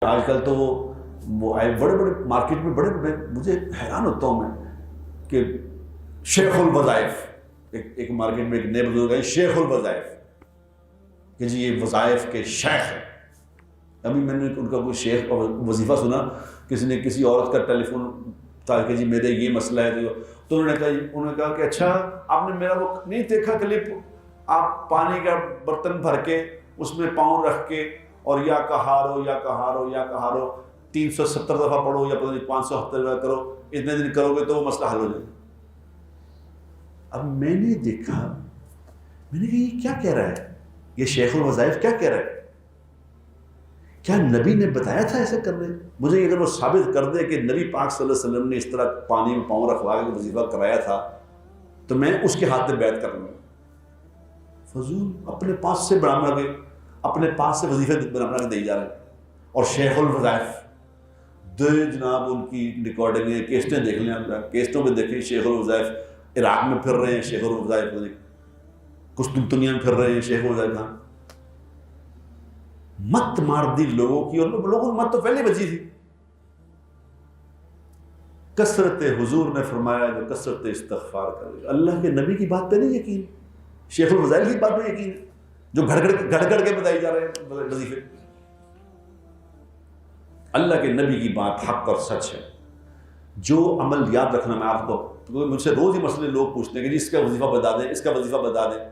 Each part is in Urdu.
آج کل تو وہ آئے بڑے بڑے مارکیٹ میں بڑے بڑے، مجھے حیران ہوتا ہوں میں کہ شیخ الوظائف، ایک مارکیٹ میں ایک نئے بزرگ ہے شیخ الوظائف، کہ جی یہ وظائف کے شیخ ہیں۔ ابھی میں نے ان کا کوئی شیخ اور وظیفہ سنا، کسی نے کسی عورت کا ٹیلی فون تھا کہ جی میرے یہ مسئلہ ہے، تو انہوں نے کہا کہ اچھا آپ نے میرا وہ نہیں دیکھا کلپ، آپ پانی کا برتن بھر کے اس میں پاؤں رکھ کے اور یا کہارو یا کہارو یا کہارو 370 دفعہ پڑھو یا پتہ نہیں 570 دفعہ کرو، اتنے دن کرو گے تو وہ مسئلہ حل ہو جائے۔ اب میں نے دیکھا، میں نے کہا یہ کیا کہہ رہا ہے، یہ شیخ الوظائف کیا کہہ رہا ہے؟ کیا نبی نے بتایا تھا ایسے کرنے؟ مجھے اگر وہ ثابت کر دے کہ نبی پاک صلی اللہ علیہ وسلم نے اس طرح پانی میں پاؤں رکھوا کے وظیفہ کرایا تھا تو میں اس کے ہاتھ میں بیعت کر لوں گا۔ فضول اپنے پاس سے بنا کے، اپنے پاس سے وظیفے بنا کے دے جا رہے ہیں۔ اور شیخ الوظائف دے جناب، ان کی ریکارڈنگیں کیسٹیں دیکھ لیں آپ، کیسٹوں میں دیکھیں شیخ الوظائف عراق میں پھر رہے ہیں، شیخ الوظائف قسطنطنیہ میں پھر رہے ہیں، شیخ الوظائف کہاں؟ مت مار دی لوگوں کی، اور لوگوں کی مت تو پہلے بچی تھی۔ کثرت حضور نے فرمایا جو کثرت استغفار کرے گا۔ اللہ کے نبی کی بات پہ نہیں یقین، شیخ الوظائف کی بات پہ یقین ہے جو گھڑ گھڑ کے بتائی جا رہے ہیں وظیفے۔ اللہ کے نبی کی بات حق اور سچ ہے۔ جو عمل یاد رکھنا، میں آپ کو، مجھ سے روز ہی مسئلے لوگ پوچھتے ہیں کہ جی اس کا وظیفہ بتا دیں، اس کا وظیفہ بتا دیں۔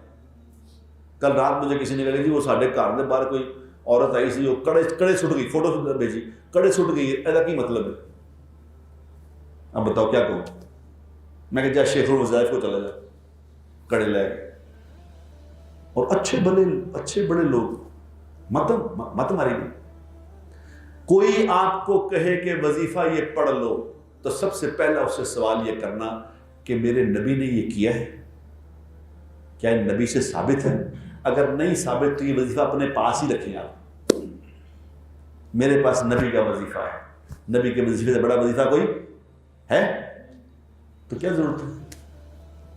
کل رات مجھے کسی نے کہا جی وہ ساڈے گھر کے باہر کوئی عورت آئی سی، وہ کڑے سٹ گئی، فوٹو بھیجی، کڑے سٹ گئی، ایسا کی مطلب ہے؟ اب بتاؤ کیا کہوں؟ میں کہ جا شیخ الوظائف کو چلا جا، کڑے لے گئے۔ اور اچھے بڑے لوگ، مت ماری نہیں۔ کوئی آپ کو کہے کہ وظیفہ یہ پڑھ لو تو سب سے پہلا اس سے سوال یہ کرنا کہ میرے نبی نے یہ کیا ہے، کیا یہ نبی سے ثابت ہے؟ اگر نہیں ثابت تو یہ وظیفہ اپنے پاس ہی رکھیں آپ۔ میرے پاس نبی کا وظیفہ ہے، نبی کے وظیفے سے بڑا وظیفہ کوئی ہے تو کیا ضرورت ہے؟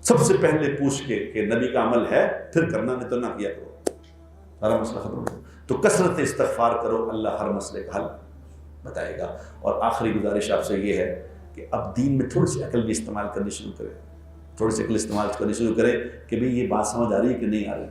سب سے پہلے پوچھ کے کہ نبی کا عمل ہے پھر کرنا، نہیں تو نہ کیا کرو، سارا مسئلہ ختم ہو۔ تو کثرت استغفار کرو، اللہ ہر مسئلے کا حل بتائے گا۔ اور آخری گزارش آپ سے یہ ہے کہ اب دین میں تھوڑی سی عقل بھی استعمال کرنی شروع کریں، تھوڑی سی عقل استعمال کرنی شروع کریں کہ بھئی یہ بات سمجھ آ رہی ہے کہ نہیں آ رہی۔